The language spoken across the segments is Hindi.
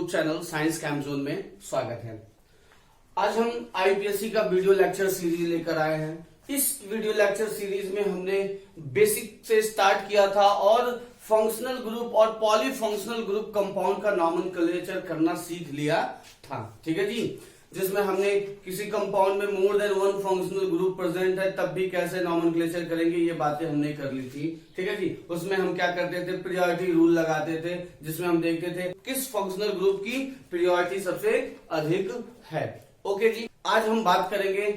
YouTube channel science camp zone में स्वागत है। आज हम आईपीएससी का वीडियो लेक्चर सीरीज लेकर आए हैं। इस वीडियो लेक्चर सीरीज में हमने बेसिक से स्टार्ट किया था और फंक्शनल ग्रुप और पॉलीफंक्शनल ग्रुप कंपाउंड का नॉमेनक्लेचर करना सीख लिया था। ठीक है जी, जिसमें हमने किसी कंपाउंड में more than one functional group present है तब भी कैसे नॉमेनक्लेचर करेंगे, ये बातें हमने कर ली थी। ठीक है जी, उसमें हम क्या करते थे, प्रियोरिटी रूल लगाते थे, जिसमें हम देखते थे किस फंक्शनल ग्रुप की प्रियोरिटी सबसे अधिक है। ओके जी, आज हम बात करेंगे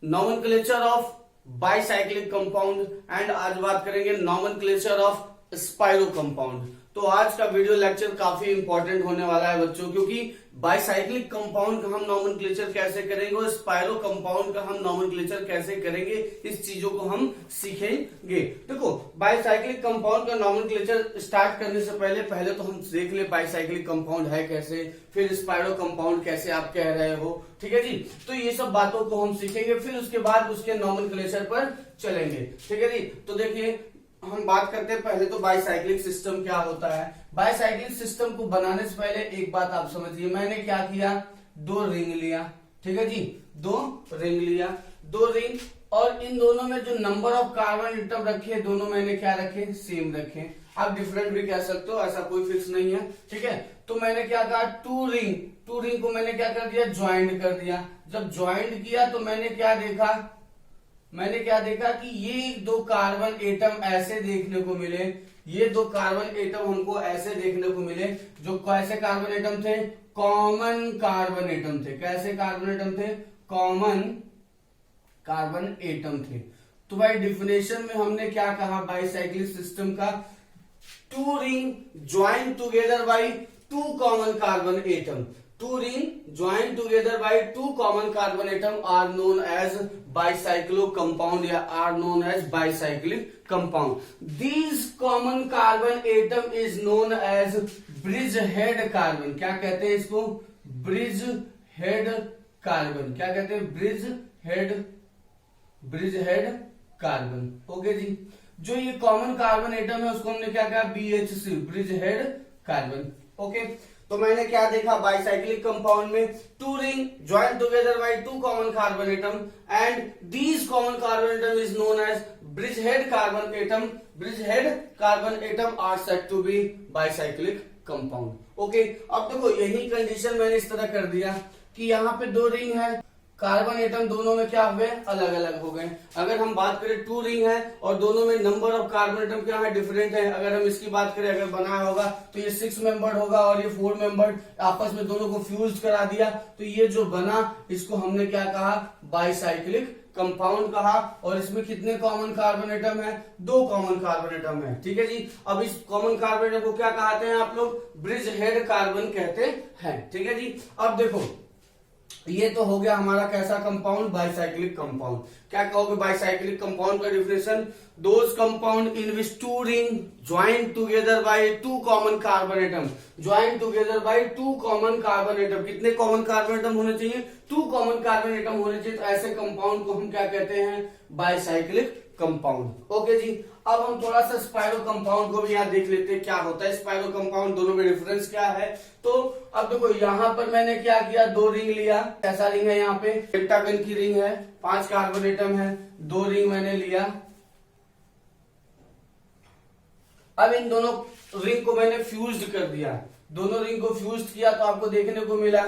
nomenclature of bicyclic compound and आज बात करेंगे नॉमेनक्लेचर ऑफ स्पाइरो कंपाउंड। तो आज का वीडियो लेक्चर काफी इंपॉर्टेंट होने वाला है बच्चों, क्योंकि बाइसाइक्लिक कंपाउंड का हम नॉमेनक्लेचर कैसे करेंगे और स्पाइरो कंपाउंड का हम नॉमेनक्लेचर कैसे करेंगे, इस चीजों को हम सीखेंगे। देखो, बाइसाइक्लिक कंपाउंड का नॉमेनक्लेचर स्टार्ट करने से पहले तो हम देख ले बाइसाइक्लिक कंपाउंड है कैसे, फिर स्पाइरो कंपाउंड कैसे आप कह रहे हो। ठीक है जी, तो ये सब बातों को हम सीखेंगे, फिर उसके बाद उसके नॉमेनक्लेचर पर चलेंगे। ठीक है जी, तो देखिए हम बात करते हैं पहले तो बाइसाइक्लिक सिस्टम क्या होता है। बाइसाइक्लिक सिस्टम को बनाने से पहले एक बात आप समझिए, मैंने क्या किया, दो रिंग लिया। ठीक है जी, दो रिंग लिया, दो रिंग, और इन दोनों में जो नंबर ऑफ कार्बन एटम रखे दोनों मैंने क्या रखे, सेम रखे। आप डिफरेंट भी कह सकते हो, ऐसा कोई फिक्स नहीं है। ठीक है, तो मैंने क्या कहा, टू रिंग को मैंने क्या कर दिया, ज्वाइंट कर दिया। जब ज्वाइंट किया तो मैंने क्या देखा कि ये दो कार्बन एटम ऐसे देखने को मिले, ये दो कार्बन एटम हमको ऐसे देखने को मिले, जो कैसे कार्बन एटम थे, कॉमन कार्बन एटम थे। कैसे कार्बन एटम थे, कॉमन कार्बन एटम थे। तो भाई डिफिनेशन में हमने क्या कहा बाइसाइक्लिक सिस्टम का, two ring join together by two common carbon atom. Two ring joined together by two common carbon atom are known as bicyclo compound या are known as bicyclic compound. These common carbon atom is known as bridgehead carbon. क्या कहते हैं इसको, bridgehead carbon। क्या कहते हैं, bridgehead carbon। ओके जी, जो ये कॉमन कार्बन एटम है उसको हमने क्या कहा, BHC, bridgehead carbon। ओके, तो मैंने क्या देखा बाइसाइक्लिक कंपाउंड में, two ring join together by two common carbon atom and these common carbon atom is known as bridgehead carbon atom. Bridgehead carbon atom are said to be bicyclic compound. Okay, अब देखो यही कंडीशन मैंने इस तरह कर दिया कि यहाँ पे दो रिंग है, कार्बन एटम दोनों में क्या हुए, अलग अलग हो गए। अगर हम बात करें टू रिंग है और दोनों में नंबर ऑफ कार्बन एटम क्या है, डिफरेंट है। अगर हम इसकी बात करें, अगर बनाया होगा तो ये 6 मेंबर्ड होगा और ये 4 मेंबर्ड, आपस में दोनों को फ्यूज करा दिया तो ये जो बना इसको हमने क्या कहा, बाइसाइक्लिक कंपाउंड कहा। और इसमें कितने कॉमन कार्बन एटम है, 2 कॉमन कार्बन एटम है। ठीक है जी, अब इस कॉमन कार्बन एटम को क्या कहते हैं आप लोग, ब्रिजहेड कार्बन कहते हैं। ठीक है जी, अब देखो ये तो हो गया हमारा कैसा कंपाउंड, बाइसाइक्लिक कंपाउंड। क्या कहोगे बाइसाइक्लिक कंपाउंड का definition, those compound in which two ring join together by two common carbon atom. Join together by two common carbon atom, कितने कॉमन कार्बन एटम होने चाहिए, 2 कॉमन कार्बन एटम होने चाहिए। तो ऐसे कंपाउंड को हम क्या कहते हैं, बाइसाइक्लिक कंपाउंड। ओके जी, अब हम थोड़ा सा स्पाइरो कंपाउंड को भी यहाँ देख लेते हैं क्या होता है स्पाइरो कंपाउंड, दोनों में डिफरेंस क्या है। तो अब देखो यहाँ पर मैंने क्या किया, 2 रिंग लिया। ऐसा रिंग है, यहाँ पे पेंटागन की रिंग है, 5 कार्बन एटम है, 2 रिंग मैंने लिया। अब इन दोनों रिंग को मैंने फ्यूज्ड कर दिया, दोनों रिंग को फ्यूज्ड किया तो आपको देखने को मिला,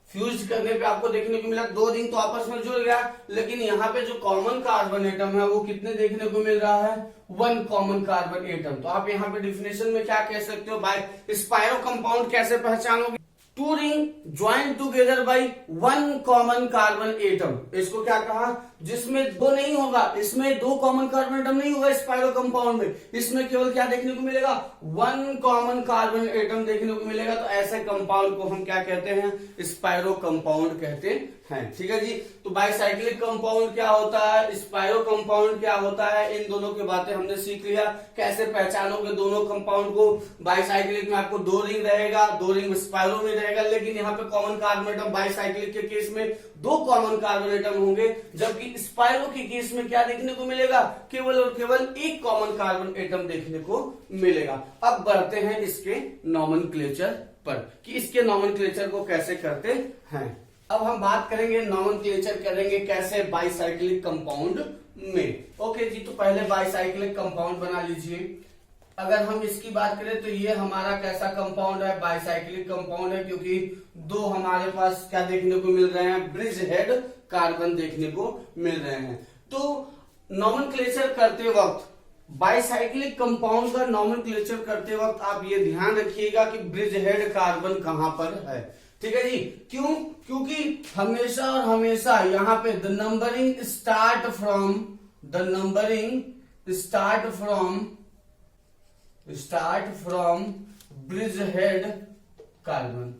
फ्यूज करने पे आपको देखने को मिला 2 रिंग तो आपस में जुड़ गया, लेकिन यहाँ पे जो कॉमन कार्बन एटम है वो कितने देखने को मिल रहा है, 1 कॉमन कार्बन एटम। तो आप यहाँ पे डिफिनेशन में क्या कह सकते हो, बाय स्पाइरो कंपाउंड कैसे पहचानोगे, two ring join together by 1 common carbon atom. इसको क्या कहा, जिसमें 2 नहीं होगा, इसमें 2 कॉमन कार्बन एटम नहीं होगा स्पाइरो कंपाउंड में, इसमें केवल क्या देखने को मिलेगा, 1 कॉमन कार्बन एटम देखने को मिलेगा। तो ऐसे कंपाउंड को हम क्या कहते हैं, स्पाइरो कंपाउंड कहते हैं। ठीक है जी, तो बाइसाइक्लिक कंपाउंड क्या होता है, स्पाइरो कंपाउंड क्या होता है, इन दोनों की बातें हमने सीख लिया। कैसे पहचानोगे दोनों कंपाउंड को, बाइसाइक्लिक में आपको 2 रिंग रहेगा, 2 रिंग स्पाइरो में रहेगा, लेकिन यहाँ पे कॉमन कार्बन एटम बाइसाइक्लिक के केस में 2 कॉमन कार्बन एटम होंगे, जबकि स्पाइरो के केस में क्या देखने को मिलेगा, केवल और केवल 1 कॉमन कार्बन एटम देखने को मिलेगा। अब बढ़ते हैं इसके नॉमेनक्लेचर पर कि इसके नॉमेनक्लेचर को कैसे करते हैं। अब हम बात करेंगे नॉमेनक्लेचर करेंगे कैसे बाइसाइक्लिक कंपाउंड में। ओके जी, तो पहले बाइसाइक्लिक कंपाउंड बना लीजिए। अगर हम इसकी बात करें तो ये हमारा कैसा कंपाउंड है, बाइसाइक्लिक कंपाउंड है, क्योंकि 2 हमारे पास क्या देखने को मिल रहे हैं, ब्रिज हेड कार्बन देखने को मिल रहे हैं। तो नॉमेनक्लेचर करते वक्त बाइसाइक्लिक कंपाउंड का नॉमेनक्लेचर करते वक्त आप ये ध्यान रखिएगा कि ब्रिज हेड कार्बन कहां पर है। ठीक है जी, क्यों? क्योंकि हमेशा और हमेशा यहाँ पे the numbering start from bridge head carbon.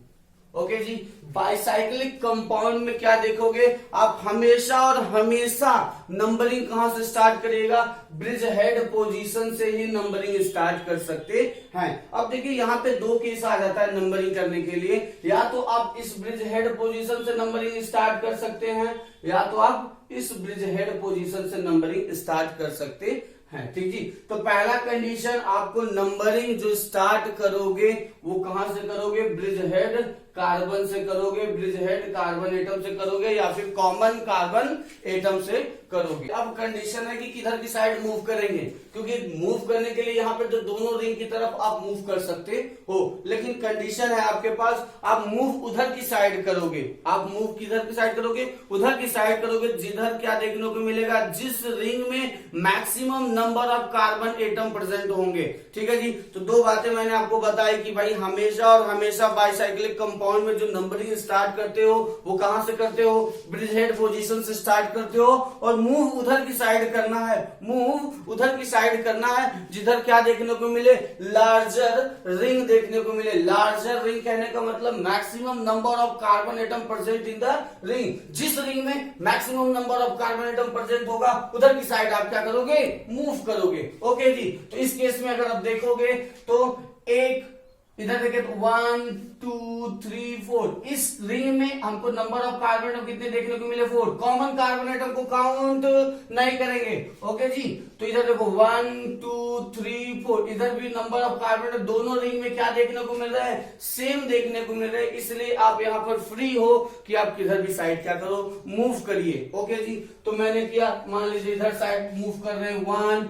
Okay जी, बाइसाइक्लिक कंपाउंड में क्या देखोगे आप, हमेशा और हमेशा नंबरिंग कहां से स्टार्ट करिएगा, ब्रिज हेड पोजीशन से ही नंबरिंग स्टार्ट कर सकते हैं। अब देखिए यहाँ पे 2 केस आ जाता है नंबरिंग करने के लिए, या तो आप इस ब्रिज हेड पोजीशन से नंबरिंग स्टार्ट कर सकते हैं, या तो आप इस ब्रिज हेड पोजीशन से नंबरिंग स्टार्ट कर सकते हैं। ठीक जी, तो पहला कंडीशन आपको नंबरिंग जो स्टार्ट करोगे वो कहां से करोगे, ब्रिज हेड कार्बन से करोगे, ब्रिज हेड कार्बन एटम से करोगे, या फिर कॉमन कार्बन एटम से करोगे। अब कंडीशन है कि किधर की साइड मूव करेंगे, क्योंकि मूव करने के लिए यहाँ पे जो दोनों रिंग की तरफ आप मूव कर सकते हो, लेकिन कंडीशन है आपके पास आप मूव उधर की साइड करोगे। आप मूव किधर की साइड करोगे, उधर की साइड करोगे, जिधर क्या देखने को मिलेगा, जिस रिंग में maximum number of carbon atom present होंगे। ठीक है जी, तो 2 बातें मैंने आपको बताई कि भाई हमेशा और हमेशा बाइसाइक्लिक कंपाउंड में जो नंबरिंग स्टार्ट करते हो वो कहां से करते हो, ब्रिज हेड पोजीशन से स्टार्ट करते हो, और मूव उधर की साइड करना है, मूव उधर की साइड करना है जिधर क्या देखने को मिले, लार्जर रिंग देखने को मिले। लार्जर रिंग कहने का मतलब maximum number of carbon atom present in the ring. जिस रिंग में maximum number of carbon atom present होगा उधर की साइड आप क्या करोगे, मूव करोगे। ओके जी, तो इस केस में अगर आप देखोगे तो एक इधर देखिए तो 1 2 3 4, इस रिंग में हमको नंबर ऑफ कार्बन एटम कितने देखने को मिले, 4। कॉमन कार्बन एटम को काउंट नहीं करेंगे। ओके जी, तो इधर देखो 1 2 3 4, इधर भी नंबर ऑफ कार्बन एटम दोनों रिंग में क्या देखने को मिल रहा है, सेम देखने को मिल रहा है। इसलिए आप यहाँ पर फ्री हो कि आप किधर भी साइड क्या करो, मूव करिए। ओके जी, तो मैंने किया, मान लीजिए इधर साइड मूव कर रहे हैं, 1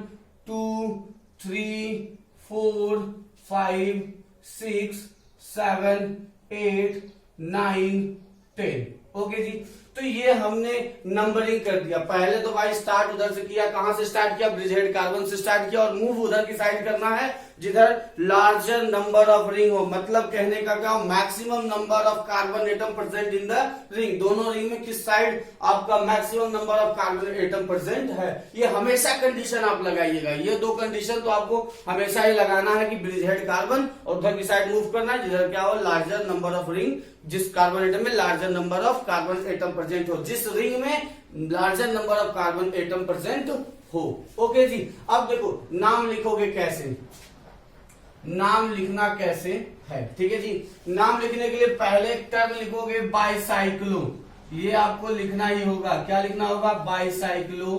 2 3 4 5 6 7 8 9 10। ओके जी, तो ये हमने नंबरिंग कर दिया। पहले तो भाई स्टार्ट उधर से किया, कहां से स्टार्ट किया, ब्रिज हेड कार्बन से स्टार्ट किया, और मूव उधर की साइड करना है जिधर लार्जर नंबर ऑफ रिंग हो। मतलब कहने का क्या, maximum number of carbon atom present in the ring. दोनों रिंग में किस साइड आपका maximum number of carbon atom present है, ये हमेशा कंडीशन आप लगाइएगा। ये 2 कंडीशन तो आपको हमेशा ही लगाना है कि ब्रिज हेड कार्बन और उधर की साइड मूव करना है जिधर क्या हो, लार्जर नंबर ऑफ रिंग, जिस कार्बन एटम में larger number of carbon atom present हो, जिस रिंग में larger number of carbon atom present हो। ओके जी, अब देखो नाम लिखोगे कैसे, नाम लिखना कैसे है। ठीक है जी, नाम लिखने के लिए पहले टर्म लिखोगे बाइसाइक्लो, ये आपको लिखना ही होगा। क्या लिखना होगा, बाइसाइक्लो।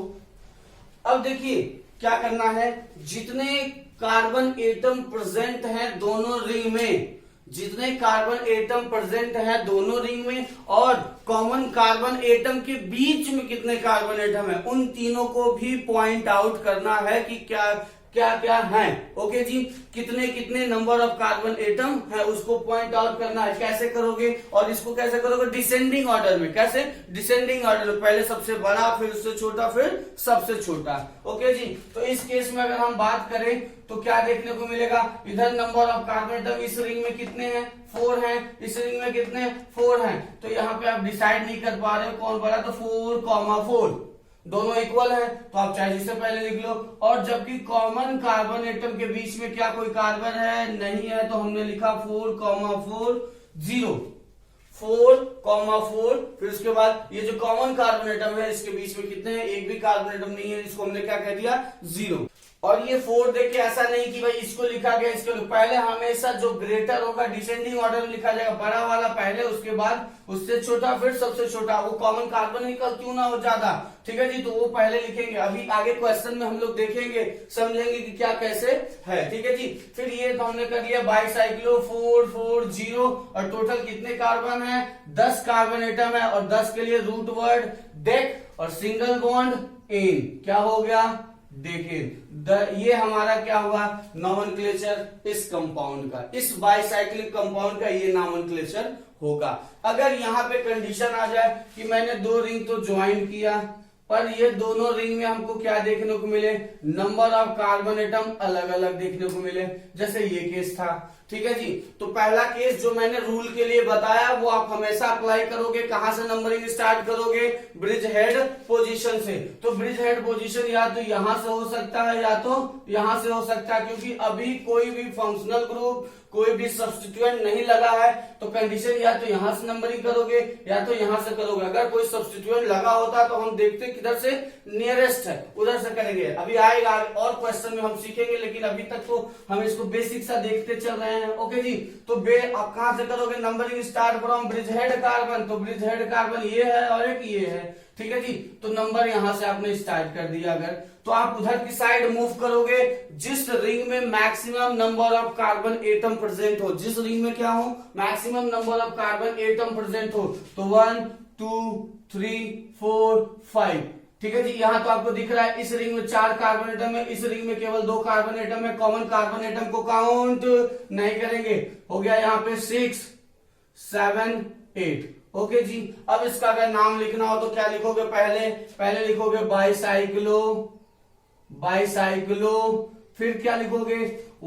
अब देखिए क्या करना है, जितने कार्बन एटम प्रेजेंट हैं दोनों रिंग में, जितने कार्बन एटम प्रेजेंट है दोनों रिंग में, और कॉमन कार्बन एटम के बीच में कितने कार्बन एटम है, उन तीनों को भी पॉइंट आउट करना है कि क्या क्या क्या है। ओके जी, कितने कितने नंबर ऑफ कार्बन एटम है उसको पॉइंट आउट करना है। कैसे करोगे, और इसको कैसे करोगे, डिसेंडिंग ऑर्डर में। कैसे, डिसेंडिंग ऑर्डर में, पहले सबसे बड़ा, फिर उससे छोटा, फिर सबसे छोटा। ओके जी, तो इस केस में अगर हम बात करें तो क्या देखने को मिलेगा, इधर नंबर ऑफ कार्बन एटम इस रिंग में कितने हैं, 4 हैं, इस रिंग में कितने, 4 हैं। तो यहाँ पे आप डिसाइड नहीं कर पा रहे हो कौन बड़ा, तो 4,4 दोनों इक्वल है, तो आप चाहे जिससे पहले लिख लो। और जबकि कॉमन कार्बन एटम के बीच में क्या कोई कार्बन है, नहीं है, तो हमने लिखा 4,4 0, 4,4, फिर उसके बाद ये जो कॉमन कार्बन एटम है इसके बीच में कितने हैं, एक भी कार्बन एटम नहीं है, इसको हमने क्या कह दिया, 0। और ये 4 देखिए ऐसा नहीं कि भाई इसको लिखा गया इसको पहले हमेशा जो ग्रेटर होगा डिसेंडिंग ऑर्डर में लिखा जाएगा, बड़ा वाला पहले उसके बाद उससे छोटा फिर सबसे छोटा, वो कॉमन कार्बन ही क्यों ना हो ज्यादा, ठीक है जी, तो वो पहले लिखेंगे। अभी आगे क्वेश्चन में हम लोग देखेंगे समझेंगे कि क्या कैसे है, ठीक है जी। फिर ये तो हमने कर लिया बाईसाइक्लो 4 4 0 और टोटल कितने कार्बन है 10 कार्बन एटम है और 10 के लिए रूट वर्ड डेक और सिंगल बॉन्ड इन क्या हो गया देखिए ये हमारा क्या हुआ नॉमेनक्लेचर इस कंपाउंड का, इस बाईसाइक्लिक कंपाउंड का ये नॉमेनक्लेचर होगा। अगर यहाँ पे कंडीशन आ जाए कि मैंने 2 रिंग तो ज्वाइन किया पर ये दोनों रिंग में हमको क्या देखने को मिले नंबर ऑफ कार्बन एटम अलग अलग देखने को मिले, जैसे ये केस था, ठीक है जी। तो पहला केस जो मैंने रूल के लिए बताया वो आप हमेशा अप्लाई करोगे, कहां से नंबरिंग स्टार्ट करोगे ब्रिज हेड पोजीशन से। तो ब्रिज हेड पोजीशन या तो यहां से हो सकता है या तो यहां से हो सकता है, क्योंकि अभी कोई भी फंक्शनल ग्रुप कोई भी सब्स्टिट्यूएंट नहीं लगा है तो कंडीशन या तो यहां से नंबरिंग करोगे या तो यहां से करोगे। अगर कोई सब्स्टिट्यूएंट लगा होता तो हम देखते किधर से नियरेस्ट है उधर से करेंगे, अभी आएगा और क्वेश्चन में हम सीखेंगे, लेकिन अभी तक तो हम इसको बेसिक सा देखते चल रहे हैं। ओके जी, तो आप कहां से करोगे numbering start from bridge head carbon, तो ब्रिज हेड कार्बन ये है और एक ये है, ठीक है जी। तो नंबर यहां से आपने स्टार्ट कर दिया, अगर तो आप उधर की साइड मूव करोगे जिस रिंग में maximum number of carbon atom present हो, जिस रिंग में क्या हो maximum number of carbon atom present हो, तो 1 2 3 4 5, ठीक है जी। यहां तो आपको दिख रहा है इस रिंग में 4 कार्बन एटम है, इस रिंग में केवल 2 कार्बन एटम है, कॉमन कार्बन एटम को काउंट नहीं करेंगे, हो गया यहाँ पे 6 7 8। ओके जी, अब इसका अगर नाम लिखना हो तो क्या लिखोगे पहले लिखोगे बाईसाइक्लो, फिर क्या लिखोगे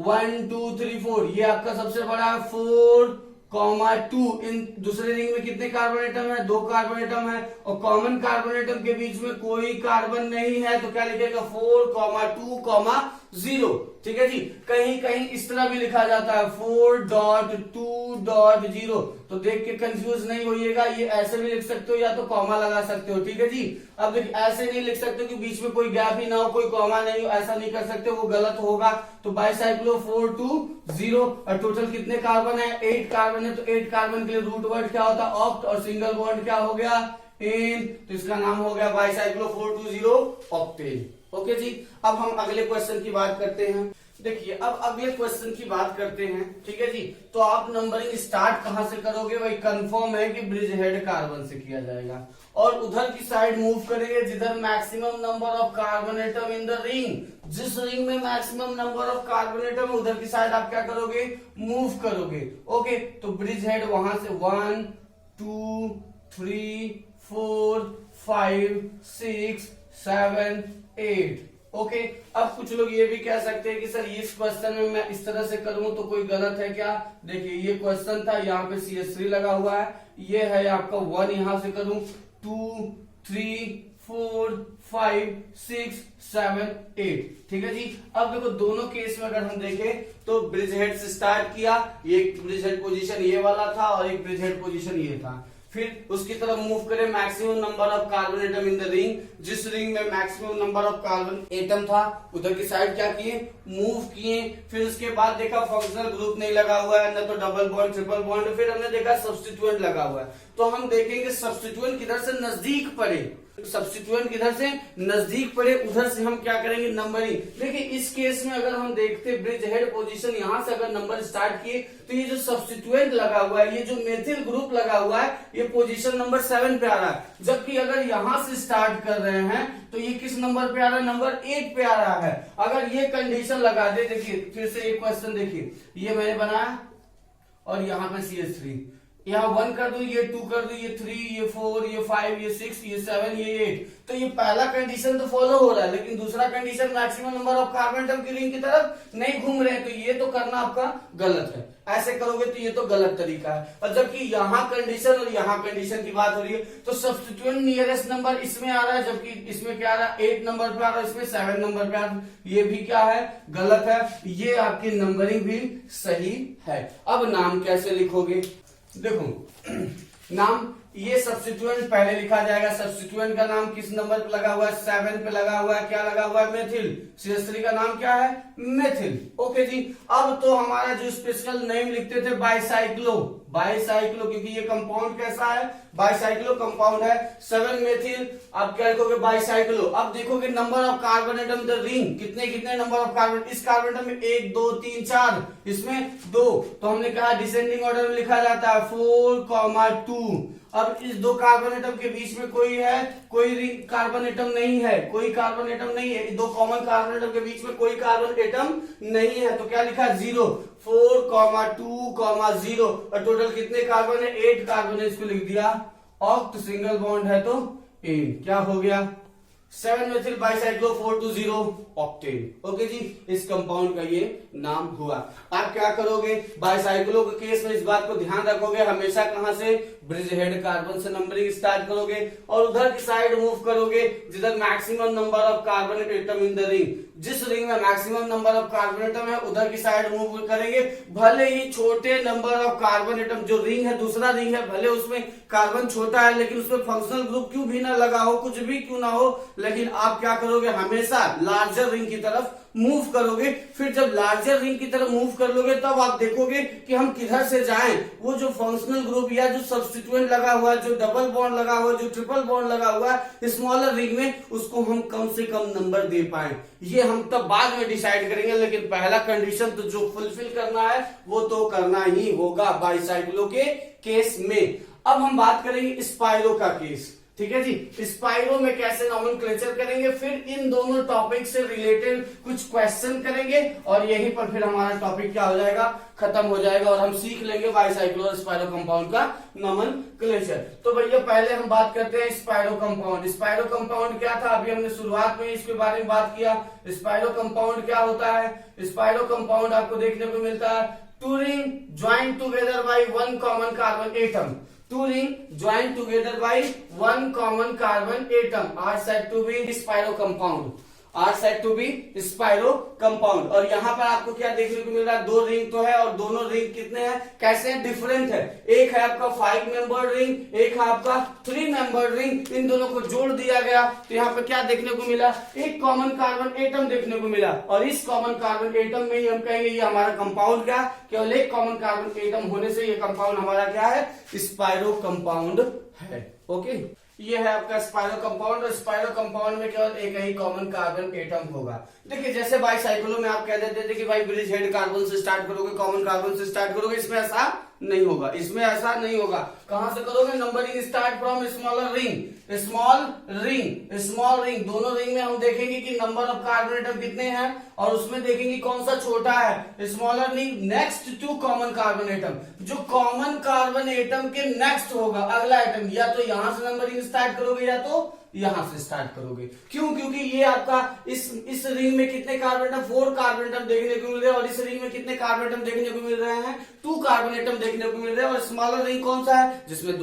1 2 3 4, ये आपका सबसे बड़ा है 4,2। इन दूसरे रिंग में कितने कार्बन एटम है 2 कार्बन एटम है और कॉमन कार्बन एटम के बीच में कोई कार्बन नहीं है, तो क्या लिखेगा 4,2,0, ठीक है जी। कहीं कहीं इस तरह भी लिखा जाता है 4.2.0, तो देख के कंफ्यूज नहीं होइएगा, ये ऐसे भी लिख सकते हो या तो कॉमा लगा सकते हो, ठीक है जी। अब देखिए ऐसे नहीं लिख सकते कि बीच में कोई गैप ही ना हो, कोई कॉमा नहीं हो, ऐसा नहीं कर सकते, वो गलत होगा। तो बाईसाइक्लो 420 और टोटल कितने कार्बन है 8 कार्बन है, तो 8 कार्बन के लिए रूट वर्ड क्या होता है ऑक्ट और सिंगल बॉन्ड क्या हो गया इन, तो इसका नाम हो गया बाईसाइक्लो 420 ऑक्टेन। ओके जी, अब हम अगले क्वेश्चन की बात करते हैं। देखिए अब अगले क्वेश्चन की बात करते हैं, ठीक है जी। तो आप नंबरिंग स्टार्ट कहां से करोगे, भाई कंफर्म है कि ब्रिज हेड कार्बन से किया जाएगा और उधर की साइड मूव करेंगे जिधर maximum number of carbon atom in the ring, जिस रिंग में maximum number of carbon atom उधर की साइड आप क्या करोगे मूव करोगे। ओके, तो ब्रिज हेड वहां से 1 2 3 4 5 6 7 8। ओके, अब कुछ लोग ये भी कह सकते हैं कि सर इस क्वेश्चन में मैं इस तरह से करूं तो कोई गलत है क्या। देखिए ये क्वेश्चन था, यहाँ पे CH3 लगा हुआ है, ये है आपका 1, यहां से करूं 2 3 4 5 6 7 8, ठीक है जी। अब देखो दोनों केस में अगर हम देखें तो ब्रिज हेड से स्टार्ट किया, ये ब्रिज हेड पोजीशन ये वाला था और एक ब्रिज हेड पोजीशन ये था, फिर उसकी तरफ मूव करें maximum number of carbon atom in the ring, जिस रिंग में maximum number of carbon atom था उधर की साइड क्या किए मूव किए, फिर उसके बाद देखा फंक्शनल ग्रुप नहीं लगा हुआ है, न तो डबल बॉन्ड ट्रिपल बॉन्ड, फिर हमने देखा सब्स्टिट्यूएंट लगा हुआ है, तो हम देखेंगे सब्स्टिट्यूएंट किधर से नजदीक पड़े, सब्स्टिट्यूएंट किधर से नजदीक पड़े उधर से हम क्या करेंगे नंबरिंग। देखिए इस केस में अगर हम देखते ब्रिज हेड पोजीशन यहां से अगर नंबर स्टार्ट किए तो ये जो सब्स्टिट्यूएंट लगा हुआ है, ये जो मेथिल ग्रुप लगा हुआ है, ये पोजीशन नंबर 7 पे आ रहा है, जबकि अगर यहां से स्टार्ट कर रहे हैं तो ये किस नंबर पे आ रहा है नंबर 8 पे आ रहा है। अगर ये कंडीशन लगा दे, देखिए फिर से एक क्वेश्चन देखिए, ये मैंने बनाया और यहाँ पे CH3, यहाँ 1 कर दू, ये 2 कर दू, ये 3, ये 4, ये 5, ये 6, ये 7, ये 8, तो ये पहला कंडीशन तो फॉलो हो रहा है, लेकिन दूसरा condition maximum number of carbon atom की रिंग की तरफ नहीं घूम रहे हैं, तो ये तो करना आपका गलत है। ऐसे करोगे तो ये तो गलत तरीका है। और जबकि यहाँ कंडीशन और यहाँ कंडीशन की बात हो रही है, तो सब्स्टिट्यूएंट नियरेस्ट नंबर इसमें आ रहा है, जबकि इसमें क्या आ रहा है 8 नंबर पे आ रहा है, इसमें 7 नंबर पे आ रहा है, ये भी क्या है गलत है। ये आपकी नंबरिंग भी सही है। अब नाम कैसे लिखोगे, देखो नाम ये सब्स्टिट्यूएंट पहले लिखा जाएगा। सब्स्टिट्यूएंट का नाम किस नंबर पे लगा हुआ है? 7 पे लगा हुआ है। क्या लगा हुआ है? मेथिल। CH3 का नाम क्या है? मेथिल। ओके जी। अब तो हमारा जो स्पेशल नेम लिखते थे बाइसाइक्लो, बाइसाइक्लो, क्योंकि ये कंपाउंड कैसा है? बाइसाइक्लो कंपाउंड है। 7 मेथिल। अब क्या लिखोगे? बाइसाइक्लो। अब देखोगे number of carbon atom the ring, कितने कितने नंबर ऑफ कार्बन? इस कार्बन एटम में 1 2 3 4, इसमें 2, तो हमने कहा डिसेंडिंग ऑर्डर में लिखा जाता है 4,2। अब इस दो कार्बन एटम के बीच में कोई है? कोई रिंग कार्बन एटम नहीं है, कोई कार्बन एटम नहीं है। दो कॉमन कार्बन एटम के बीच में कोई कार्बन एटम नहीं है, तो क्या लिखा? 0। 4,2,0 और टोटल कितने कार्बन है? 8 कार्बन है, इसको लिख दिया ऑक्ट। सिंगल बॉन्ड है तो 8। क्या हो गया? 7 मेथिल बाइसाइक्लो 4,2,0 ऑक्टेन। ओके जी, इस कंपाउंड का ये नाम हुआ। आप क्या करोगे? बाइसाइक्लो के केस में इस बात को ध्यान रखोगे, हमेशा कहां से? ब्रिज हेड कार्बन से नंबरिंग स्टार्ट करोगे और उधर की साइड मूव करोगे जिधर maximum number of carbon atom in the ring. जिस रिंग में maximum number of carbon atom है उधर की साइड मूव करेंगे। भले ही छोटे नंबर ऑफ कार्बन एटम, जो रिंग है दूसरा रिंग है, भले उसमें कार्बन छोटा है लेकिन उसमें फंक्शनल ग्रुप क्यों भी ना लगा हो, कुछ भी क्यों ना हो, लेकिन आप क्या करोगे? हमेशा लार्जर रिंग की तरफ मूव करोगे। फिर जब लार्जर रिंग की तरफ मूव कर लोगे तब आप देखोगे कि हम किधर से जाएं। वो जो फंक्शनल ग्रुप या जो सब्स्टिट्यूएंट लगा हुआ है, जो डबल बॉन्ड लगा हुआ है, जो ट्रिपल बॉन्ड लगा हुआ है स्मॉलर रिंग में, उसको हम कम से कम नंबर दे पाए। ये हम तब बाद में डिसाइड करेंगे, लेकिन पहला कंडीशन तो जो फुलफिल करना है वो तो करना ही होगा बाइसाइक्लो के केस में। अब हम बात करेंगे स्पाइरो का केस। ठीक है जी, स्पाइरो में कैसे नॉमेनक्लेचर करेंगे, फिर इन दोनों टॉपिक से रिलेटेड कुछ क्वेश्चन करेंगे और यहीं पर फिर हमारा टॉपिक क्या हो जाएगा? खत्म हो जाएगा और हम सीख लेंगे बाइसाइक्लो और स्पाइरो कंपाउंड का नॉमेनक्लेचर। तो भैया पहले हम बात करते हैं स्पाइरो कंपाउंड। स्पाइरो कंपाउंड क्या था? अभी हमने शुरुआत में इसके बारे में बात किया। स्पाइरो कंपाउंड क्या होता है? स्पाइरो कंपाउंड आपको देखने को मिलता है two ring joint together by one common carbon atom. Two ring joined together by one common carbon atom are said to be spiro compound. Are said to be spiro compound. और यहाँ पर आपको क्या देखने को मिल रहा है? दो रिंग तो है और दोनों रिंग कितने हैं? कैसे हैं? डिफरेंट है। एक है आपका 5 मेंबर रिंग, एक है आपका 3 मेंबर रिंग। इन दोनों को जोड़ दिया गया तो यहाँ पर क्या देखने को मिला? एक कॉमन कार्बन एटम देखने को मिला और इस कॉमन कार्बन एटम में ही हम कहेंगे ये हमारा कंपाउंड क्या? केवल एक कॉमन कार्बन एटम होने से ये कंपाउंड हमारा क्या है? स्पाइरो कंपाउंड है। ओके, ये है आपका स्पाइरो कंपाउंड और स्पाइरो कंपाउंड में केवल एक ही कॉमन कार्बन एटम होगा। देखिए जैसे बाइसाइक्लो में आप कह देते थे कि भाई ब्रिज हेड कार्बन से स्टार्ट करोगे, कॉमन कार्बन से स्टार्ट करोगे, इसमें ऐसा नहीं होगा। इसमें ऐसा नहीं होगा। कहां से करोगे? Numbering start from smaller ring. Small ring, small ring, दोनों रिंग में हम देखेंगे कि नंबर ऑफ कार्बन एटम कितने हैं और उसमें देखेंगे कौन सा छोटा है। Smaller ring next to common carbon atom. जो कॉमन कार्बन एटम के नेक्स्ट होगा अगला एटम, या तो यहां से नंबरिंग स्टार्ट करोगे या तो यहां से स्टार्ट करोगे। क्यों? क्योंकि ये आपका इस रिंग में कितने कार्बन एटम? 4 कार्बन एटम देखने को मिल रहे हैं और इस रिंग में कितने कार्बन एटम देखने को मिल रहे हैं? 2 कार्बन एटम देखने को मिल रहे हैं। और स्मॉलर रिंग कौन सा है? जिसमें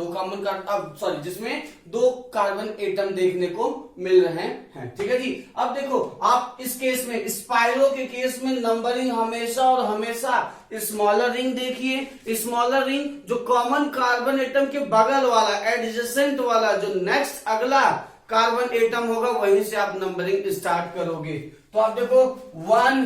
दो कार्बन एटम देखने को मिल रहे हैं। ठीक है जी। अब देखो आप इस केस में, स्पाइरो के केस में नंबरिंग हमेशा और हमेशा स्मॉलर रिंग देखिए। स्मॉलर रिंग जो कॉमन कार्बन एटम के बगल वाला, एडजेसेंट वाला, जो नेक्स्ट अगला कार्बन एटम होगा वहीं से आप नंबरिंग स्टार्ट करोगे। तो आप देखो 1,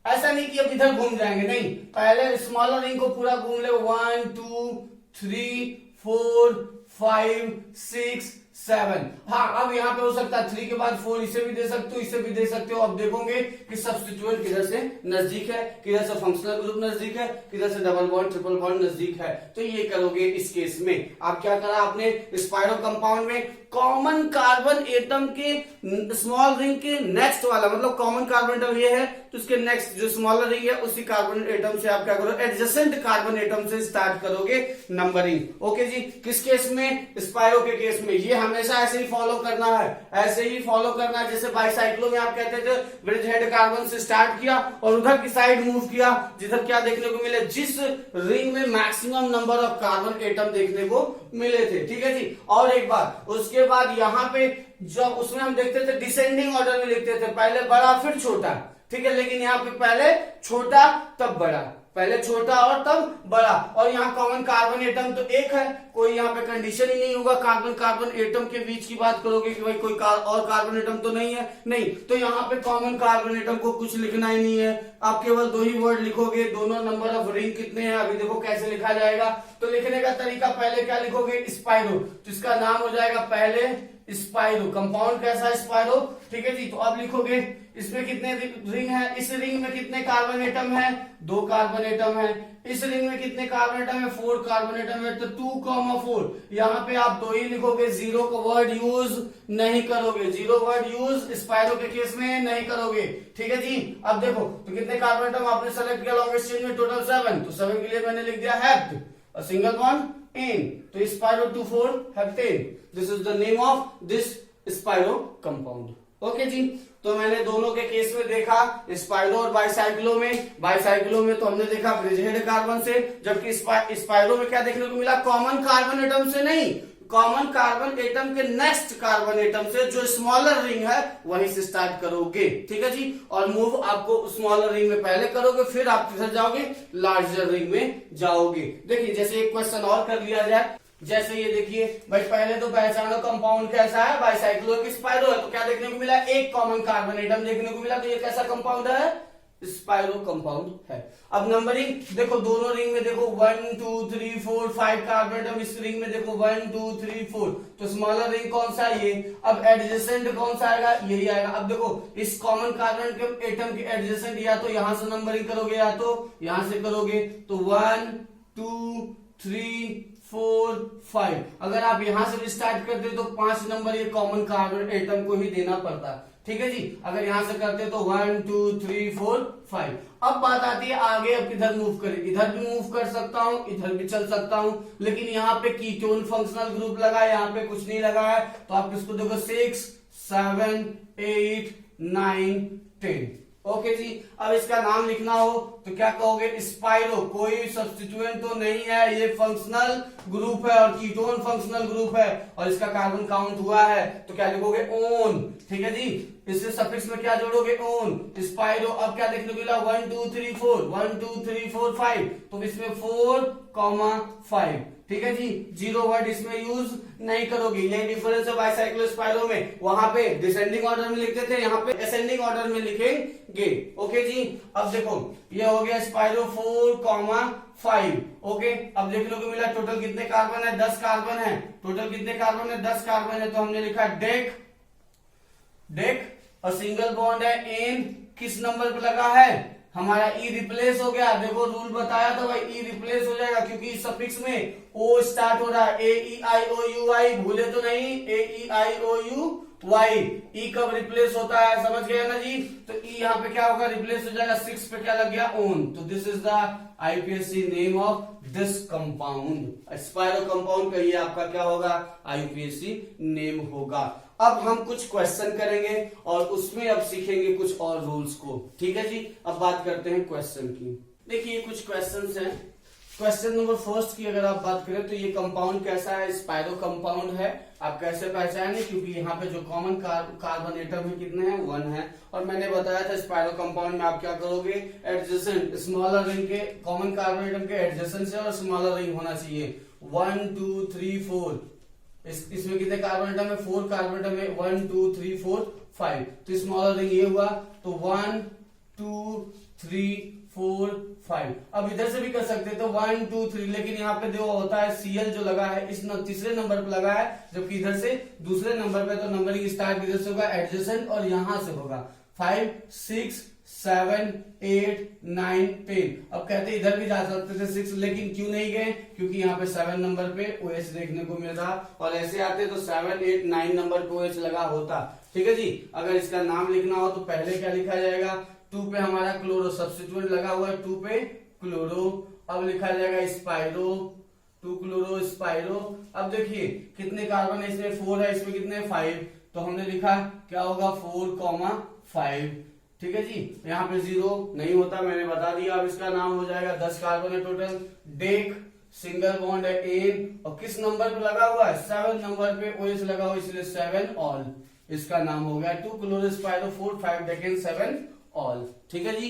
ऐसा नहीं कि अब इधर घूम जाएंगे, नहीं, पहले स्मॉलर रिंग को पूरा घूम ले। 1 2 3 4 5 6 7। हाँ, अब यहाँ पे हो सकता है 3 के बाद 4, इसे भी दे सकते हो, इसे भी दे सकते हो। अब देखोगे कि सब्स्टिट्यूएंट किधर से नजदीक है, किधर से फंक्शनल ग्रुप नजदीक है, किधर से डबल बॉन्ड ट्रिपल बॉन्ड नजदीक है। तो ये करोगे इस केस में। आप क्या करा आपने? स्पाइरो कंपाउंड में कॉमन कार्बन एटम के स्मॉल रिंग के नेक्स्ट वाला, मतलब कॉमन कार्बन एटम ये है तो उसके नेक्स्ट जो स्मॉलर रिंग है उसी कार्बन एटम से आप क्या करो? एडजेसेंट कार्बन एटम से स्टार्ट करोगे नंबरिंग। ओके जी। किस केस में? स्पाइरो के केस में। ये हमेशा ऐसे ही फॉलो करना है, ऐसे ही फॉलो करना है। जैसे बाइसाइक्लो में आप कहते थे ब्रिज हेड कार्बन से स्टार्ट किया और उधर की साइड मूव किया जिधर क्या देखने को मिले? जिस रिंग में maximum number of carbon atom देखने को मिले थे। ठीक है जी। और एक बात, उसके बाद यहाँ पे जब उसमें हम देखते थे डिसेंडिंग ऑर्डर में लिखते थे, पहले बड़ा फिर छोटा। ठीक है, लेकिन यहाँ पे पहले छोटा तब बड़ा। पहले छोटा और तब बड़ा। और यहाँ कॉमन कार्बन एटम तो एक है, कोई यहाँ पे कंडीशन ही नहीं होगा कार्बन कार्बन एटम के बीच की बात करोगे कि भाई कोई और कार्बन एटम तो नहीं है, नहीं। तो यहाँ पे कॉमन कार्बन एटम को कुछ लिखना ही नहीं है, आप केवल 2 ही वर्ड लिखोगे। दोनों नंबर ऑफ रिंग कितने हैं अभी देखो कैसे लिखा जाएगा। तो लिखने का तरीका, पहले क्या लिखोगे, स्पाइरो, तो इसका नाम हो जाएगा पहले स्पाइरो। कंपाउंड कैसा है, स्पाइरो, ठीक है जी। तो अब लिखोगे इसमें कितने रिंग है, इस रिंग में कितने कार्बन एटम है, 2 कार्बन एटम है। इस रिंग में कितने कार्बन एटम है, 4 कार्बन एटम है। तो 2,4 यहाँ पे आप 2 ही लिखोगे, 0 का वर्ड यूज नहीं करोगे, 0 वर्ड यूज स्पाइरो के केस में नहीं करोगे, ठीक है जी। अब देखो तो कितने कार्बन एटम आपने सेलेक्ट किया लॉन्गेस्ट चेन में, टोटल 7। तो 7 के लिए मैंने लिख दिया हेप्ट, और सिंगल बॉन्ड इन, तो spiro 2,4 heptane. This is the name of this spiro compound. Okay ji. तो मैंने दोनों के केस में देखा, स्पाइरो और बाइसाइक्लो में तो हमने देखा ब्रिजहेड कार्बन से, जबकि स्पाइरो में क्या देखने को मिला, कॉमन कार्बन एटम से नहीं, कॉमन कार्बन एटम के नेक्स्ट कार्बन एटम से जो स्मॉलर रिंग है वहीं से स्टार्ट करोगे, ठीक है जी। और मूव आपको स्मॉलर रिंग में पहले करोगे, फिर आप किधर जाओगे, लार्जर रिंग में जाओगे। देखिए जैसे एक क्वेश्चन और कर लिया जाए, जैसे ये देखिए भाई, पहले तो पहचानो कंपाउंड कैसा है, बाइसाइक्लो एक स्पाइरो है। तो क्या देखने को मिला, एक कॉमन कार्बन एटम देखने को मिला, तो ये कैसा कंपाउंड है, स्पाइरो कंपाउंड है। अब नंबरिंग देखो, दोनों रिंग में देखो 1 2 3 4 5 कार्बन एटम, इस रिंग में देखो 1 2 3 4, तो स्मॉलर रिंग कौन सा है ये। अब एडजेसेंट कौन सा आएगा, यही आएगा। अब देखो इस कॉमन कार्बन के एटम के एडजेसेंट या तो यहां से नंबरिंग करोगे या तो यहां से करोगे, तो 1 2 3 4 5। अगर आप यहां से भी स्टार्ट करते तो 5 नंबर ये कॉमन कार्बन एटम को ही देना पड़ता, ठीक है जी। अगर यहां से करते तो 1 2 3 4 5। अब बात आती है आगे, अब किधर मूव करें, इधर भी मूव कर सकता हूं, इधर भी चल सकता हूं, लेकिन यहाँ पे कीटोन फंक्शनल ग्रुप लगा है, यहाँ पे कुछ नहीं लगा है। तो आप किसको देखो 6 7 8 9 10। ओके जी। अब इसका नाम लिखना हो तो क्या कहोगे, स्पाइरो, कोई सब्स्टिट्यूएंट तो नहीं है, ये फंक्शनल ग्रुप है और कीटोन फंक्शनल ग्रुप है, और इसका कार्बन काउंट हुआ है, तो क्या लिखोगे, ओन, ठीक है जी। इससे सफिक्स में क्या जोड़ोगे, ओन, स्पाइरो। अब क्या देखने को मिला, 1 2 3 4 1 2 3 4 5, तो इसमें 4,5, ठीक है जी। 0 वर्ड इसमें यूज नहीं करोगे, यही डिफरेंस है बाइसाइक्लो स्पाइरो में। वहां पे डिसेंडिंग ऑर्डर में लिखते थे, यहाँ पे असेंडिंग ऑर्डर में लिखेंगे। ओके जी। अब देखो ये हो गया स्पाइरो 4,5। ओके, अब देखने को मिला टोटल कितने कार्बन है, 10 कार्बन है। टोटल कितने कार्बन है, 10 कार्बन है। तो हमने लिखा डेक, डेक, और सिंगल बॉन्ड है एन, किस नंबर पे लगा है, हमारा ई रिप्लेस हो गया। देखो रूल बताया था भाई, ई रिप्लेस हो जाएगा क्योंकि इस सफिक्स में ओ स्टार्ट हो रहा है, ए ई आई ओ यू आई, भूले तो नहीं, ए ई आई ओ यू वाई। ई कब रिप्लेस होता है, समझ गए ना जी। तो ई यहाँ पे क्या होगा, रिप्लेस हो जाएगा, 6 पे क्या लग गया, ओन। तो this is the IPSC name of this compound, spiro compound का ये आपका क्या होगा, आईपीएससी नेम होगा। अब हम कुछ क्वेश्चन करेंगे और उसमें अब सीखेंगे कुछ और रूल्स को, ठीक है जी। अब बात करते हैं क्वेश्चन की। देखिए कुछ क्वेश्चंस हैं। क्वेश्चन नंबर फर्स्ट की अगर आप बात करें तो ये कंपाउंड कैसा है, स्पाइरो कंपाउंड है। आप कैसे पहचाने, क्योंकि यहाँ पे जो कॉमन कार्बन एटम है कितने हैं, 1 है। और मैंने बताया था स्पाइरो कंपाउंड में आप क्या करोगे, एडजेसेंट, स्मॉलर रिंग के कॉमन कार्बन एटम के एडजेसेंट से और स्मॉलर रिंग होना चाहिए। 1 2 3 4, इसमें कितने कार्बन एटम है, 4 कार्बन एटम है, 1 2 3 4 5। तो स्मॉलर रिंग ये हुआ, तो 1 2 3 4 5। अब इधर से भी कर सकते तो 1 2 3, लेकिन यहाँ पे जो होता है Cl जो लगा है इस तीसरे नंबर पे लगा है, जबकि इधर से दूसरे नंबर पे, तो नंबरिंग स्टार्ट इधर से होगा एडजेसेंट और यहां से होगा 5 6 7 8 9 10। अब कहते इधर भी जा सकते थे 6, लेकिन क्यों नहीं गए, क्योंकि यहाँ पे 7 नंबर पे OH देखने को मिल रहा, और ऐसे आते तो 7 8 9 नंबर पे OH लगा होता, ठीक है जी। अगर इसका नाम लिखना हो तो पहले क्या लिखा जाएगा, 2 पे हमारा क्लोरो सब्स्टिट्यूएंट लगा हुआ है, 2 पे क्लोरो। अब लिखा जाएगा स्पाइरो, 2 क्लोरो स्पाइरो। अब देखिए कितने कार्बन है इसमें, 4 है, इसमें कितने 5, तो हमने लिखा क्या होगा 4,5, ठीक है जी। यहाँ पे 0 नहीं होता, मैंने बता दिया। अब इसका नाम हो जाएगा, 10 कार्बन है टोटल, डेक, सिंगल बॉन्ड है एन, और किस नंबर पे लगा हुआ है, 7 नंबर पे OH लगा हुआ, इसलिए 7 ऑल, इसका नाम हो गया 2 क्लोरो स्पाइरो 4 5 डेकेन 7 ऑल, ठीक है जी।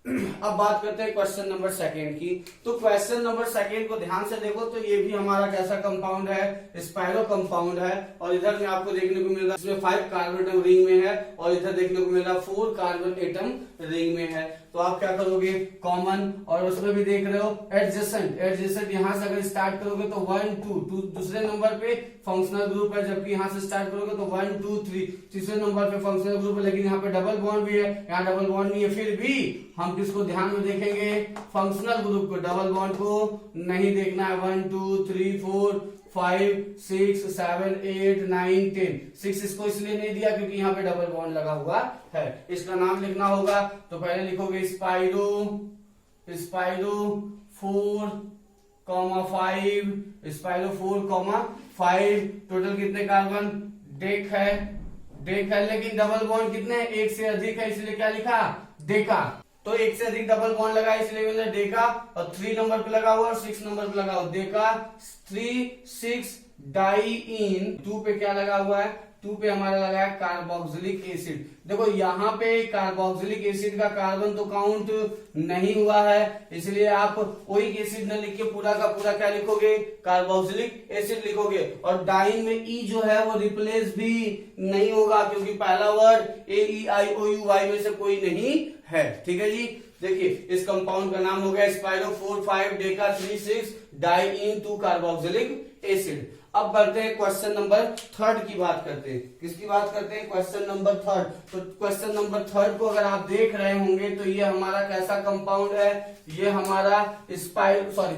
अब बात करते हैं क्वेश्चन नंबर सेकेंड की। तो क्वेश्चन नंबर सेकेंड को ध्यान से देखो तो ये भी हमारा कैसा कंपाउंड है, स्पाइरो कंपाउंड है। और इधर में आपको देखने को मिल रहा है इसमें 5 कार्बन एटम रिंग में है और इधर देखने को मिल रहा है 4 कार्बन एटम रिंग में है। तो आप क्या करोगे, कॉमन, और उसमें भी देख रहे हो एडजेसेंट, एडजेसेंट यहां से अगर स्टार्ट करोगे तो 1 2 दूसरे नंबर पे फंक्शनल ग्रुप है, जबकि यहां से स्टार्ट करोगे तो 1 2 3 तीसरे नंबर पे फंक्शनल ग्रुप है। लेकिन यहाँ पे डबल बॉन्ड भी है, यहाँ डबल बॉन्ड नहीं है, फिर भी हम किसको ध्यान में देखेंगे, फंक्शनल ग्रुप को, डबल बॉन्ड को नहीं देखना है। 1 2 3 4 5 6 7 8 9 10 6 इसको इसलिए नहीं दिया क्योंकि यहाँ पे डबल बॉन्ड लगा हुआ है। इसका नाम लिखना होगा तो पहले लिखोगे स्पाइरो, स्पाइरो 4,5, स्पाइरो 4,5। टोटल कितने कार्बन, डेक है, डेक है, लेकिन डबल बॉन्ड कितने हैं, एक से अधिक है, इसलिए क्या लिखा, डेका। तो एक से अधिक डबल बॉन्ड लगा इसलिए मैंने डेका, और 3 नंबर पे लगा हुआ और 6 नंबर पे लगा हुआ, डेका 3 6 डाइइन। 2 पे क्या लगा हुआ है, 2 पे हमारा लगा है कार्बोक्सिलिक एसिड। देखो यहाँ पे कार्बोक्सिलिक एसिड का कार्बन तो काउंट नहीं हुआ है, इसलिए आप ओइक एसिड न लिख के पूरा का पूरा क्या लिखोगे, कार्बोक्सिलिक एसिड लिखोगे। और डाइन में ई जो है वो रिप्लेस भी नहीं होगा क्योंकि पहला वर्ड AEIOUY में से कोई नहीं है। ठीक है जी, देखिए इस कंपाउंड का नाम हो गया spiro 4,5 Deka 3 6 diene 2 carboxylic acid. अब बढ़ते हैं क्वेश्चन नंबर थर्ड की बात करते हैं। किसकी बात करते हैं, क्वेश्चन नंबर थर्ड। तो क्वेश्चन नंबर थर्ड को अगर आप देख रहे होंगे तो ये हमारा कैसा कंपाउंड है, ये हमारा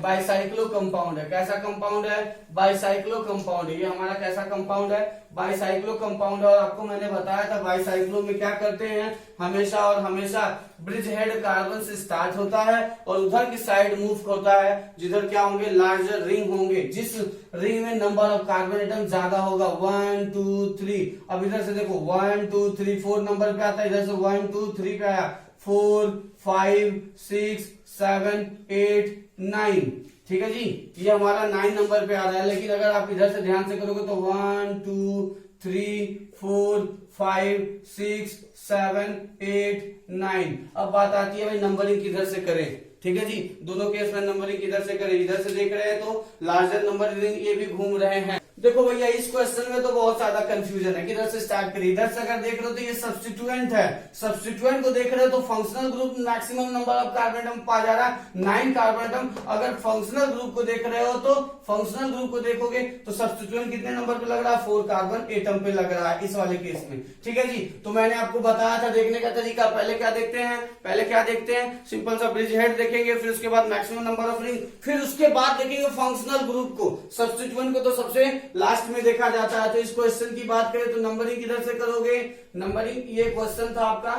बाइसाइक्लो कंपाउंड है। कैसा कंपाउंड है, बाइसाइक्लो कंपाउंड है। ये हमारा कैसा कंपाउंड है, बाइसाइक्लो कंपाउंड। और आपको मैंने बताया था बाइसाइक्लो में क्या करते हैं, हमेशा और हमेशा ब्रिज हेड कार्बन से स्टार्ट होता है और उधर की साइड मूव होता है जिधर क्या होंगे, लार्जर रिंग होंगे, जिस रिंग में नंबर ऑफ कार्बन एटम ज्यादा होगा। 1 2 3। अब इधर से देखो 1 2 3 4 नंबर पे आता है, इधर से 1 2 3 पे आया, 4 5 6 7 8 9। ठीक है जी, ये हमारा 9 नंबर पे आ रहा है। लेकिन अगर आप इधर से ध्यान से करोगे तो 1 2 3 4 5 6 7 8 9। अब बात आती है भाई नंबरिंग किधर से करें। ठीक है जी, दोनों केस में नंबरिंग किधर से करें, इधर से देख रहे हैं तो लार्जर नंबर रिंग ये भी घूम रहे हैं। देखो भैया इस क्वेश्चन में तो बहुत ज्यादा कंफ्यूजन है, किधर से स्टार्ट करें। इधर से अगर देख रहे हो तो ये सब्स्टिट्यूएंट है, सब्स्टिट्यूएंट को देख रहे हो तो functional group maximum number of carbon atom पा जा रहा है 9 कार्बन एटम। अगर फंक्शनल ग्रुप को देख रहे हो तो फंक्शनल ग्रुप को देखोगे तो सब्स्टिट्यूएंट कितने नंबर पे लग रहा है, 4 कार्बन एटम पे लग रहा है इस वाले केस में। ठीक है जी, तो मैंने आपको बताया था देखने का तरीका। पहले क्या देखते हैं, पहले क्या देखते हैं, सिंपल सा ब्रिज हेड देखेंगे, फिर उसके बाद मैक्सिमम नंबर ऑफ रिंग, फिर उसके बाद देखेंगे फंक्शनल ग्रुप को। सब्स्टिट्यूएंट को तो सबसे लास्ट में देखा जाता है। तो इस क्वेश्चन की बात करें तो नंबरिंग किधर से करोगे, नंबरिंग ये क्वेश्चन था आपका,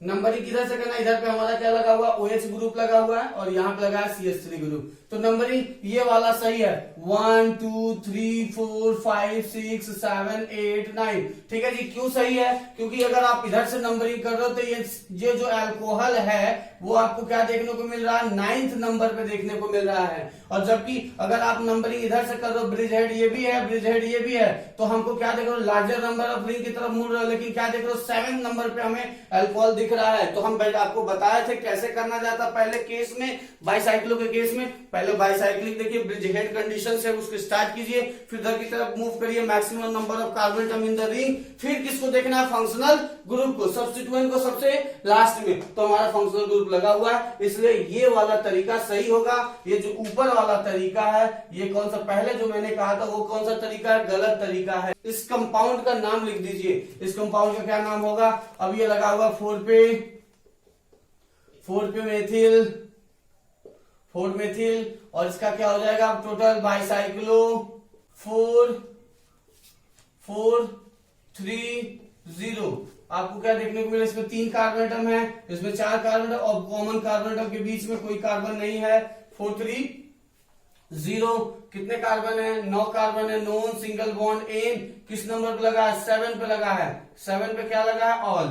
नंबरिंग किधर से करना, इधर पे हमारा क्या लगा हुआ, OH ग्रुप लगा हुआ है और यहाँ पे लगा है CH3 ग्रुप। तो नंबरिंग ये वाला सही है, 1 2 3 4 5 6 7 8 9। ठीक है जी, क्यों सही है, क्योंकि अगर आप इधर से नंबरिंग कर रहे हो तो ये जो अल्कोहल है वो आपको क्या देखने को मिल रहा है, 9th नंबर पे देखने को मिल रहा है। और जबकि अगर आप नंबरिंग इधर से कर रहे हो, ब्रिज हेड ये भी है, ब्रिज हेड ये भी है, तो हमको क्या देख रहे हो, लार्जर नंबर ऑफ रिंग की तरफ मुड़ रहे हो। लेकिन क्या देख रहे हो, 7th नंबर पे हमें अल्कोहल दिख रहा है। तो हम आपको बताए थे कैसे करना जाता पहले केस में, बाइसाइक्लो के केस में। पहले बाइसाइक्लिक देखिए, ब्रिज हेड कंडीशन से उसको स्टार्ट कीजिए, फिर इधर की तरफ मूव करिए, maximum number of carbon atom in the ring, फिर किसको देखना है, फंक्शनल ग्रुप को, सब्स्टिट्यूएंट को सबसे लास्ट में। तो हमारा फंक्शनल ग्रुप लगा हुआ है, इसलिए ये वाला तरीका सही होगा। ये जो ऊपर वाला तरीका है, ये कौन सा पहले जो मैंने कहा था वो कौन सा तरीका है, गलत तरीका है। इस कंपाउंड का नाम लिख दीजिए, इस कंपाउंड का क्या नाम होगा। अब ये लगा हुआ 4 पे मेथिल, और इसका क्या हो जाएगा टोटल, बाइसाइक्लो 4 4 3 0। आपको क्या देखने को मिला, इसमें 3 कार्बन एटम है, इसमें 4 कार्बन और कॉमन कार्बन एटम के बीच में कोई कार्बन नहीं है। 4 3 0 कितने कार्बन है, 9 कार्बन है, नॉन सिंगल बॉन्ड एन किस नंबर पे लगा है, 7 पे लगा है। 7 पे क्या लगा है, ऑल।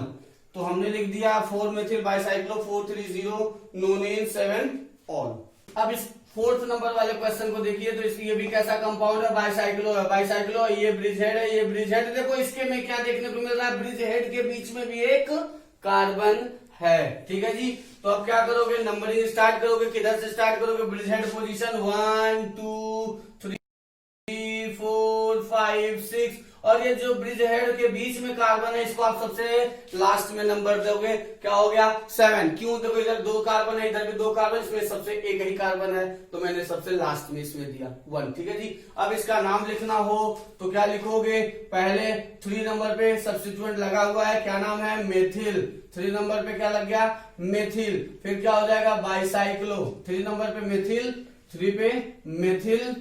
तो हमने लिख दिया 4 methyl bicyclo 4 3 0 nonane 7 ol. अब इस 4th नंबर वाले क्वेश्चन को देखिए तो इसकी ये भी कैसा कंपाउंड है, बाइसाइक्लो है, बाइसाइक्लो, ये ब्रिज हेड है, ये ब्रिज हेड। देखो इसके में क्या देखने को मिल रहा है, ब्रिज हेड के बीच में भी एक कार्बन है। ठीक है जी, तो अब क्या करोगे, नंबरिंग स्टार्ट करोगे, किधर से स्टार्ट करोगे, ब्रिज हेड पोजीशन 1 2 3 4 5 6, और ये जो ब्रिज हेड के बीच में कार्बन है इसको आप सबसे लास्ट में नंबर दोगे, क्या हो गया 7। क्यों, देखो इधर 2 कार्बन है, इधर भी 2 कार्बन, इसमें सबसे एक ही कार्बन है तो मैंने सबसे लास्ट में इसमें दिया 1। ठीक है जी, अब इसका नाम लिखना हो तो क्या लिखोगे, पहले 3 नंबर पे सब्स्टिट्यूएंट लगा हुआ है, क्या नाम है, मेथिल। 3 नंबर पे क्या लग गया, मेथिल। फिर क्या हो जाएगा, बाइसाइक्लो। 3 नंबर पे मेथिल, 3 पे मेथिल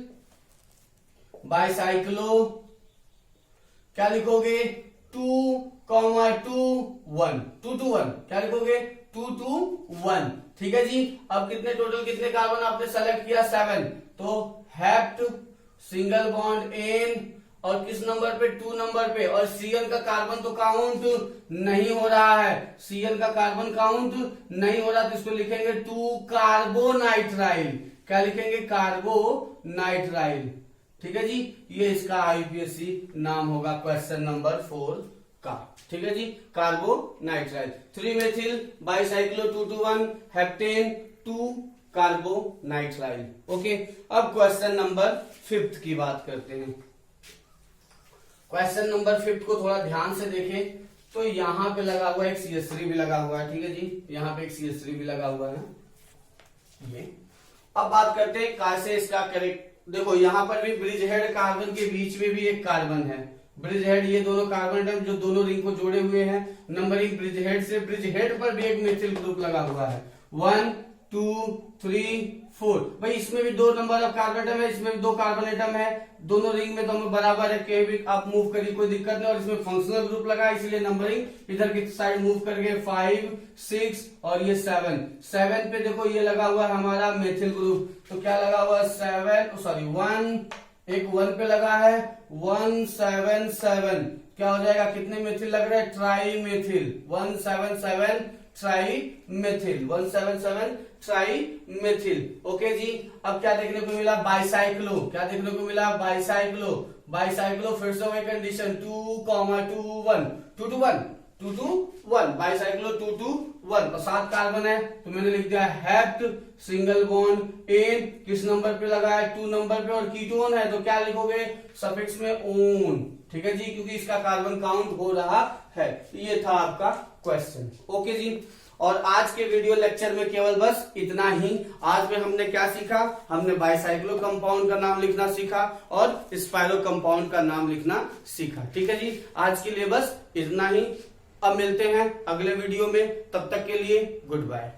बाइसाइक्लो। क्या लिखोगे, 2, 2, 1, 2 2 1, क्या लिखोगे 2 2 1। ठीक है जी, अब कितने कार्बन आपने सेलेक्ट किया, 7। तो हेप्ट सिंगल बॉन्ड एन, और किस नंबर पे, 2 नंबर पे, और Cn का कार्बन तो काउंट नहीं हो रहा है, Cn का कार्बन काउंट नहीं हो रहा, तो इसको लिखेंगे 2 कार्बोनाइट्राइल। क्या लिखेंगे, कार्बोनाइट्राइल। ठीक है जी, ये इसका आईपीएससी नाम होगा क्वेश्चन नंबर 4 का। ठीक है जी, carbonitrile. 3 methyl bicyclo 2 2 1 heptane 2 carbonitrile. Okay, अब क्वेश्चन नंबर 5 की बात करते हैं। क्वेश्चन नंबर 5 को थोड़ा ध्यान से देखें तो यहां पे लगा हुआ है एक CH3 भी लगा हुआ है। ठीक है जी, यहाँ पे एक CH3 भी लगा हुआ है ये। अब बात करते हैं कैसे इसका करेक्ट, देखो यहाँ पर भी ब्रिज हेड कार्बन के बीच में भी एक कार्बन है, ब्रिज हेड, ये दोनों कार्बन जो दोनों रिंग को जोड़े हुए हैं, नंबरिंग ब्रिज हेड से, ब्रिज हेड पर भी एक मेथिल ग्रुप लगा हुआ है, 1 2 3 4। भाई इसमें भी 2 नंबर ऑफ कार्बन एटम है, इसमें भी 2 कार्बन एटम है, दोनों रिंग में दोनों बराबर है, कहीं भी आप मूव करिए कोई दिक्कत नहीं, और इसमें फंक्शनल ग्रुप लगा है इसलिए नंबरिंग इधर की साइड मूव करके 5 6 और ये 7 पे देखो ये लगा हुआ है हमारा मेथिल ग्रुप, तो क्या लगा हुआ है 1, एक 1 पे लगा है 177। क्या हो जाएगा, कितने मेथिल लग रहे हैं, tri methyl, 177 tri methyl, 177 tri methyl. Okay ji, अब क्या देखने को मिला, बाइसाइक्लो। क्या देखने को मिला, बाइसाइक्लो। बाइसाइक्लो फिर से वही कंडीशन 2, 2 1 2 2 1 2 2 1 बाइसाइक्लो 2 2 1, और 7 कार्बन है तो मैंने लिख दिया हेप्ट सिंगल बॉन्ड एन, किस नंबर पे लगा है, 2 नंबर पे, और कीटोन है तो क्या लिखोगे, सफिक्स में ओन। ठीक है जी, क्योंकि इसका कार्बन काउंट हो रहा है। ये था आपका क्वेश्चन। ओके जी, और आज के वीडियो लेक्चर में केवल बस इतना ही। आज में हमने क्या सीखा, हमने बाइसाइक्लो कंपाउंड का नाम लिखना सीखा और स्पाइरो कंपाउंड का नाम लिखना सीखा। ठीक है जी, आज के लिए बस इतना ही। अब मिलते हैं अगले वीडियो में, तब तक के लिए गुड बाय।